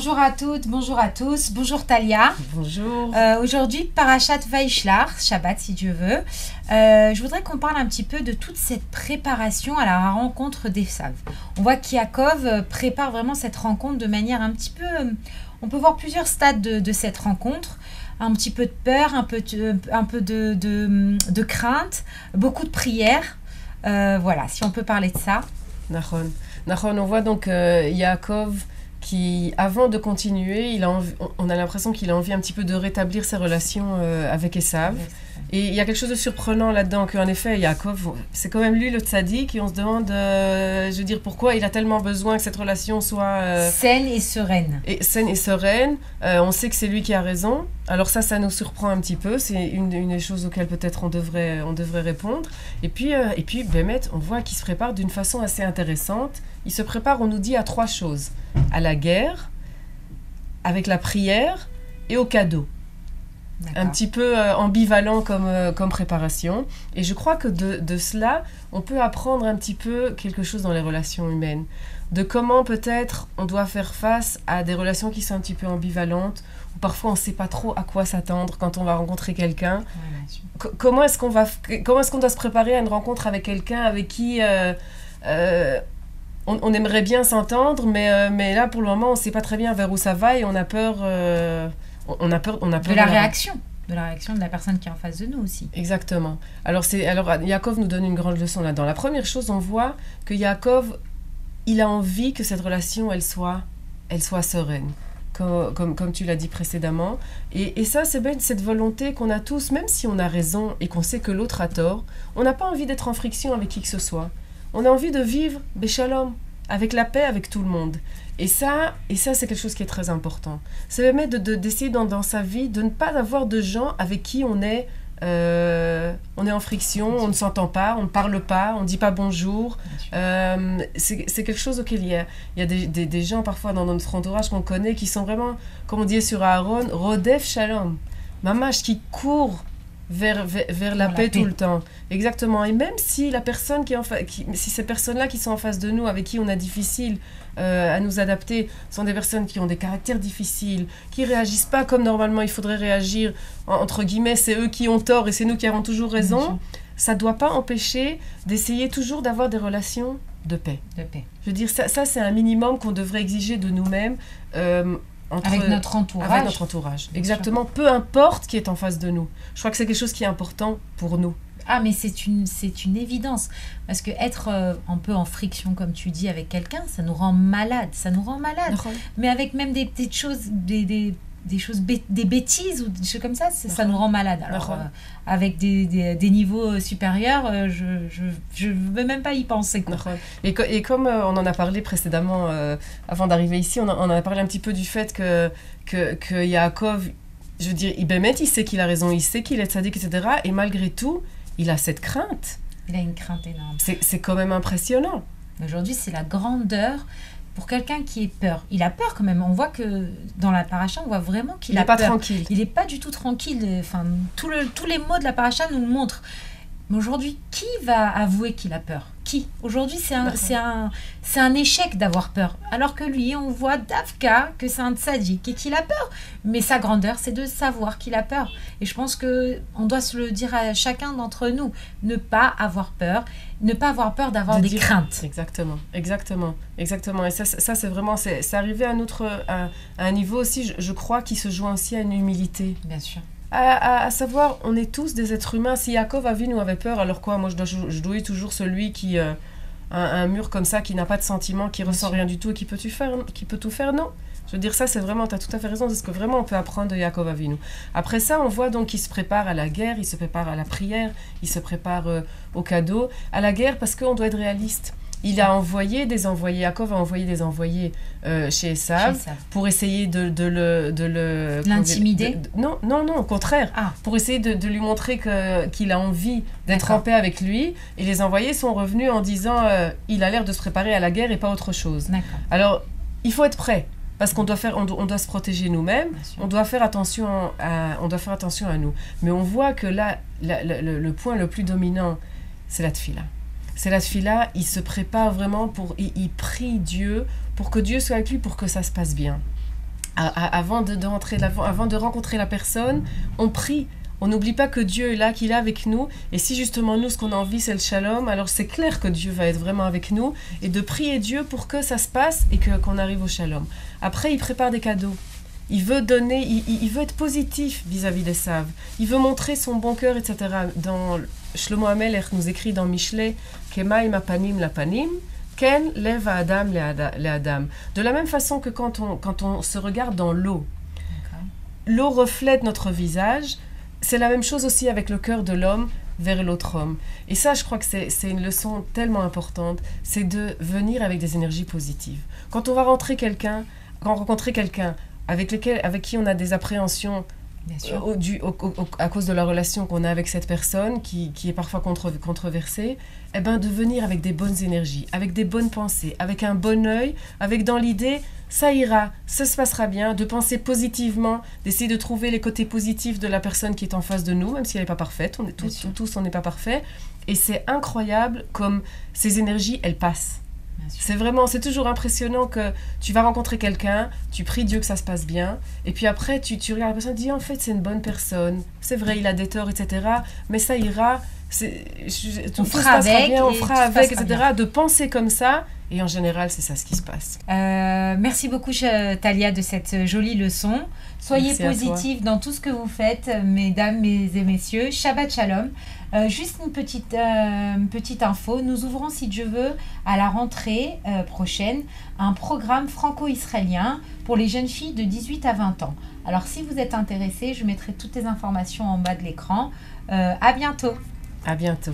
Bonjour à toutes, bonjour à tous, bonjour Talia. Bonjour. Aujourd'hui, Parashat Vaishlach, Shabbat si Dieu veut. Je voudrais qu'on parle un petit peu de toute cette préparation à la rencontre d'Esav. On voit qu'Yaakov prépare vraiment cette rencontre de manière un petit peu... On peut voir plusieurs stades de cette rencontre. Un petit peu de peur, un peu de crainte, beaucoup de prières. Voilà, si on peut parler de ça. Nahon, on voit donc Yaakov qui, avant de continuer, on a l'impression qu'il a envie un petit peu de rétablir ses relations avec Esav. Et il y a quelque chose de surprenant là-dedans, qu'en effet, Yaakov, c'est quand même lui le tzaddik, et on se demande, je veux dire, pourquoi il a tellement besoin que cette relation soit... saine et sereine. Saine et sereine. On sait que c'est lui qui a raison. Alors ça nous surprend un petit peu. C'est une des choses auxquelles peut-être on devrait répondre. Et puis Bémet, on voit qu'il se prépare d'une façon assez intéressante. Il se prépare, on nous dit, à 3 choses. À la guerre, avec la prière et au cadeau. Un petit peu ambivalent comme préparation. Et je crois que de cela, on peut apprendre un petit peu quelque chose dans les relations humaines. De comment peut-être on doit faire face à des relations qui sont un petit peu ambivalentes, où parfois on ne sait pas trop à quoi s'attendre quand on va rencontrer quelqu'un. Ouais, comment est-ce qu'on doit se préparer à une rencontre avec quelqu'un avec qui on aimerait bien s'entendre, mais là pour le moment on ne sait pas très bien vers où ça va et on a peur... On a peur de la réaction. De la réaction de la personne qui est en face de nous aussi. Exactement. Alors Yaakov nous donne une grande leçon là-dedans. La première chose, on voit que Yaakov, il a envie que cette relation, elle soit sereine, comme tu l'as dit précédemment. Et ça, c'est bien cette volonté qu'on a tous, même si on a raison et qu'on sait que l'autre a tort, on n'a pas envie d'être en friction avec qui que ce soit. On a envie de vivre Béchalom, avec la paix avec tout le monde. Et ça c'est quelque chose qui est très important. Ça permet d'essayer dans sa vie de ne pas avoir de gens avec qui on est en friction, on ne s'entend pas, on ne parle pas, on ne dit pas bonjour. C'est quelque chose auquel il y a des gens parfois dans notre entourage qu'on connaît qui sont vraiment, comme on dit sur Aaron, Rodef Shalom, mamash, qui courent vers la paix tout le temps. Exactement. Et même si la personne si ces personnes-là qui sont en face de nous, avec qui on a difficile à nous adapter, sont des personnes qui ont des caractères difficiles, qui réagissent pas comme normalement il faudrait réagir, entre guillemets, c'est eux qui ont tort et c'est nous qui avons toujours raison, ça doit pas empêcher d'essayer toujours d'avoir des relations de paix. Je veux dire, ça c'est un minimum qu'on devrait exiger de nous-mêmes. Avec notre entourage. Avec notre entourage, exactement. Peu importe qui est en face de nous. Je crois que c'est quelque chose qui est important pour nous. Ah, mais c'est une évidence. Parce que être un peu en friction, comme tu dis, avec quelqu'un, ça nous rend malade. Mais avec même des petites choses, des bêtises ou des choses comme ça nous rend malade. Alors, avec des niveaux supérieurs, je ne veux même pas y penser. Quoi. Et comme on en a parlé précédemment, avant d'arriver ici, on en a parlé un petit peu du fait que Yaakov, je veux dire, il sait qu'il a raison, il sait qu'il est tzaddik, etc. Et malgré tout, il a cette crainte. Il a une crainte énorme. C'est quand même impressionnant. Aujourd'hui, c'est la grandeur pour quelqu'un qui ait peur. Il a peur quand même. On voit que dans la paracha, on voit vraiment qu'il a peur. Il n'est pas tranquille. Il n'est pas du tout tranquille. Enfin, tous les mots de la paracha nous le montrent. Mais aujourd'hui, qui va avouer qu'il a peur ? Qui ? Aujourd'hui, c'est un échec d'avoir peur. Alors que lui, on voit d'Avka que c'est un tzaddik et qu'il a peur. Mais sa grandeur, c'est de savoir qu'il a peur. Et je pense qu'on doit se le dire à chacun d'entre nous. Ne pas avoir peur. Ne pas avoir peur d'avoir des craintes. Exactement. Et ça c'est vraiment... C'est arrivé à un niveau aussi, je crois, qui se joint aussi à une humilité. Bien sûr. À savoir, on est tous des êtres humains. Si Yaakov Avinu avait peur, alors quoi ? Moi, je dois toujours celui qui a un mur comme ça, qui n'a pas de sentiments, qui ressent rien du tout et qui peut tout faire. Non. Je veux dire, ça, c'est vraiment, tu as tout à fait raison, c'est ce que vraiment on peut apprendre de Yaakov Avinu. Après ça, on voit donc qu'il se prépare à la guerre, il se prépare à la prière, il se prépare au cadeau. À la guerre, parce qu'on doit être réaliste. Il a envoyé des envoyés, Yaakov a envoyé des envoyés chez Esav pour essayer de l'intimider. Non, au contraire. Pour essayer de lui montrer qu'il a envie d'être en paix avec lui. Et les envoyés sont revenus en disant il a l'air de se préparer à la guerre et pas autre chose. Alors, il faut être prêt. Parce qu'on doit se protéger nous-mêmes, on doit faire attention à nous. Mais on voit que là, le point le plus dominant, c'est la tefila. C'est la tefila, il se prépare vraiment il prie Dieu pour que Dieu soit avec lui, pour que ça se passe bien. avant avant de rencontrer la personne, on prie. On n'oublie pas que Dieu est là, qu'il est avec nous. Et si justement nous, ce qu'on a envie, c'est le shalom, alors c'est clair que Dieu va être vraiment avec nous. Et de prier Dieu pour que ça se passe et qu'on arrive au shalom. Après, il prépare des cadeaux. Il veut donner, il veut être positif vis-à-vis des Saves. Il veut montrer son bon cœur, etc. Dans Shlomo Amelech nous écrit dans Michelet, Kemaim apanim lapanim, ken lev adam le adam. De la même façon que quand on se regarde dans l'eau, l'eau reflète notre visage. C'est la même chose aussi avec le cœur de l'homme vers l'autre homme. Et ça, je crois que c'est une leçon tellement importante, c'est de venir avec des énergies positives. Quand on va rencontrer quelqu'un avec qui on a des appréhensions à cause de la relation qu'on a avec cette personne qui est parfois controversée, eh ben de venir avec des bonnes énergies, avec des bonnes pensées, avec un bon œil, avec dans l'idée ça ira, ça se passera bien, de penser positivement, d'essayer de trouver les côtés positifs de la personne qui est en face de nous, même si elle n'est pas parfaite, on n'est pas parfait, et c'est incroyable comme ces énergies elles passent. C'est toujours impressionnant que tu vas rencontrer quelqu'un, tu pries Dieu que ça se passe bien, et puis après tu regardes la personne et tu dis en fait c'est une bonne personne, c'est vrai il a des torts, etc. Mais ça ira, on fera avec, etc. Bien. De penser comme ça, et en général c'est ça ce qui se passe. Merci beaucoup Talia de cette jolie leçon. Soyez positifs dans tout ce que vous faites, mesdames et messieurs. Shabbat Shalom. Juste une petite info, nous ouvrons, si Dieu veut, à la rentrée prochaine, un programme franco-israélien pour les jeunes filles de 18 à 20 ans. Alors si vous êtes intéressés, je mettrai toutes les informations en bas de l'écran. À bientôt. À bientôt.